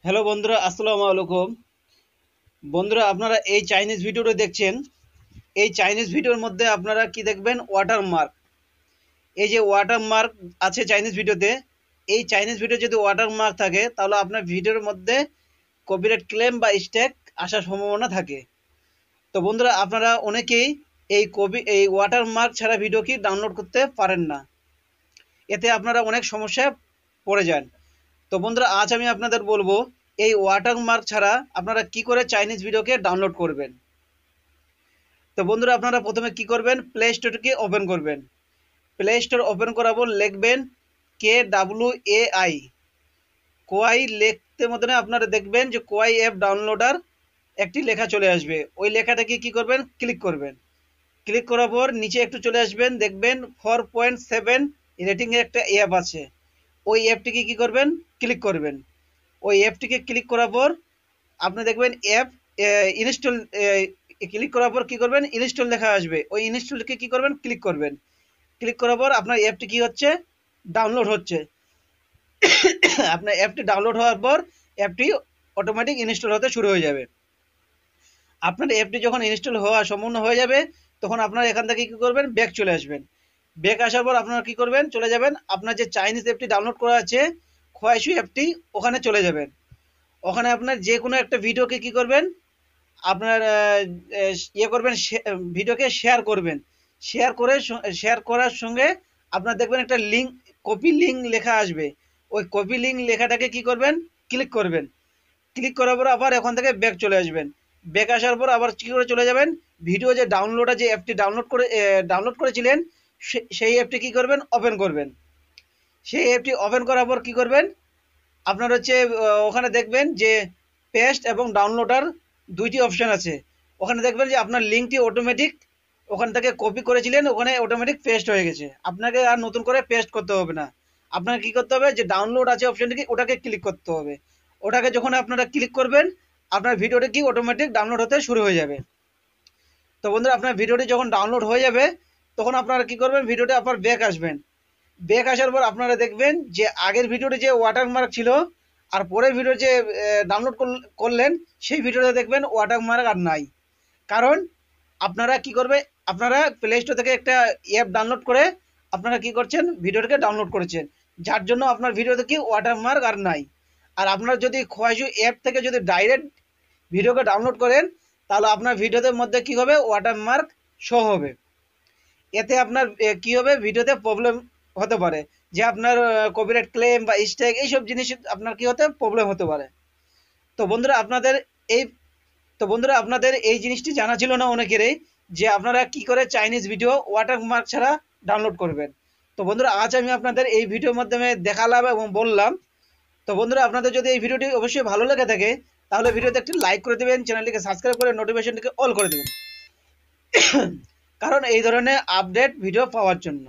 Hello বন্ধুরা, আসসালামু আলাইকুম। বন্ধুরা, আপনারা এই চাইনিজ ভিডিওটা দেখছেন। এই চাইনিজ ভিডিওর মধ্যে আপনারা কি দেখবেন? ওয়াটারমার্ক। এই যে ওয়াটারমার্ক আছে চাইনিজ ভিডিওতে, এই চাইনিজ ভিডিও যদি ওয়াটারমার্ক থাকে তাহলে আপনার ভিডিওর মধ্যে কপিরাইট ক্লেম বা স্ট্রাইক আসার সম্ভাবনা থাকে। তো বন্ধুরা, আপনারা অনেকেই এই ওয়াটারমার্ক ছাড়া ভিডিও কি ডাউনলোড করতে পারেন না। এতে আপনারা অনেক সমস্যায় পড়ে যান। তো বন্ধুরা, আজ আমি আপনাদের বলবো এই ওয়াটারমার্ক ছাড়া আপনারা কি করে চাইনিজ ভিডিওকে ডাউনলোড করবেন। তো বন্ধুরা, আপনারা প্রথমে কি করবেন? প্লে স্টোরকে ওপেন করবেন। প্লে স্টোর ওপেন করার পর লিখবেন KWAI। কোয়াই লিখতে মতনে আপনারা দেখবেন যে কোয়াই অ্যাপ ডাউনলোডার একটি লেখা চলে আসবে। ওই লেখাটাকে কি করবেন? ক্লিক করবেন। ক্লিক করার পর নিচে একটু চলে আসবেন, দেখবেন 4.7 রেটিং এর একটা অ্যাপ আছে। ওই অ্যাপটিকে কি করবেন? ক্লিক করবেন। ওই অ্যাপটিকে ক্লিক করার পর আপনি দেখবেন অ্যাপ ইনস্টল। ক্লিক করার পর কি করবেন? ইনস্টল লেখা আসবে। ওই ইনস্টলকে কি করবেন? ক্লিক করবেন। ক্লিক করার পর আপনার অ্যাপটি কি হচ্ছে? ডাউনলোড হচ্ছে। আপনার অ্যাপটি ডাউনলোড হওয়ার পর অ্যাপটি অটোমেটিক ইনস্টল হতে শুরু হয়ে যাবে। আপনার অ্যাপটি যখন ইনস্টল হওয়া সম্পূর্ণ হয়ে যাবে, তখন আপনারা এখান থেকে কি করবেন? ব্যাক চলে আসবেন। ব্যাক আসার পর আপনারা কি করবেন? চলে যাবেন আপনার যে চাইনিজ অ্যাপটি ডাউনলোড করা আছে, খোয়াইশু অ্যাপটি, ওখানে চলে যাবেন। ওখানে আপনার যে কোনো একটা ভিডিওকে কি করবেন? আপনার ইয়ে করবেন, ভিডিওকে শেয়ার করবেন। শেয়ার করার সঙ্গে আপনার দেখবেন একটা লিঙ্ক, কপি লিঙ্ক লেখা আসবে। ওই কপি লিঙ্ক লেখাটাকে কি করবেন? ক্লিক করবেন। ক্লিক করার পর আবার এখান থেকে ব্যাক চলে আসবেন। ব্যাক আসার পর আবার কি করে চলে যাবেন? ভিডিও যে ডাউনলোডে যে অ্যাপটি ডাউনলোড করেছিলেন, সেই অ্যাপটি কি করবেন? ওপেন করবেন। সেই অ্যাপটি ওপেন করার পর কি করবেন? আপনার হচ্ছে ওখানে দেখবেন যে পেস্ট এবং ডাউনলোডার দুইটি অপশন আছে। ওখানে দেখবেন যে আপনার লিঙ্কটি অটোমেটিক ওখান থেকে কপি করেছিলেন, ওখানে অটোমেটিক পেস্ট হয়ে গেছে। আপনাকে আর নতুন করে পেস্ট করতে হবে না। আপনাকে কি করতে হবে? যে ডাউনলোড আছে অপশনটিকে, ওটাকে ক্লিক করতে হবে। ওটাকে যখন আপনারা ক্লিক করবেন, আপনার ভিডিওটি কি অটোমেটিক ডাউনলোড হতে শুরু হয়ে যাবে। তো বন্ধুরা, আপনার ভিডিওটি যখন ডাউনলোড হয়ে যাবে, তখন আপনারা কি করবেন? ভিডিওটি আবার ব্যাক আসবেন। ব্যাক আসার পর আপনারা দেখবেন যে আগের ভিডিওতে যে ওয়াটারমার্ক ছিল আর পরের ভিডিও যে ডাউনলোড করলেন, সেই ভিডিওতে দেখবেন ওয়াটারমার্ক আর নাই। কারণ আপনারা কি করবে? আপনারা প্লে স্টোর থেকে একটা অ্যাপ ডাউনলোড করে আপনারা কি করছেন? ভিডিওটাকে ডাউনলোড করেছেন, যার জন্য আপনার ভিডিওতে কি ওয়াটারমার্ক আর নাই। আর আপনারা যদি খোয়াইশু অ্যাপ থেকে যদি ডাইরেক্ট ভিডিওকে ডাউনলোড করেন, তাহলে আপনার ভিডিওদের মধ্যে কি হবে? ওয়াটারমার্ক শো হবে। এতে আপনার কি হবে? ভিডিওতে প্রবলেম হতে পারে, যে আপনার কপিরাইট ক্লেম বা স্ট্রাইক এইসব জিনিস আপনার কি হতে প্রবলেম হতে পারে। তো বন্ধুরা, এই আপনাদের এই জিনিসটি জানা ছিল না অনেকেরই, যে আপনারা কি করে চাইনিজ ভিডিও ওয়াটারমার্ক ছাড়া ডাউনলোড করবেন। তো বন্ধুরা, আজ আমি আপনাদের এই ভিডিওর মাধ্যমে দেখালাম এবং বললাম। তো বন্ধুরা, আপনাদের যদি এই ভিডিওটি অবশ্যই ভালো লেগে থাকে, তাহলে ভিডিওতে একটি লাইক করে দেবেন, চ্যানেলটিকে সাবস্ক্রাইব করে নোটিফিকেশনটিকে অল করে দেবেন, কারণ এই ধরনের আপডেট ভিডিও পাওয়ার জন্য।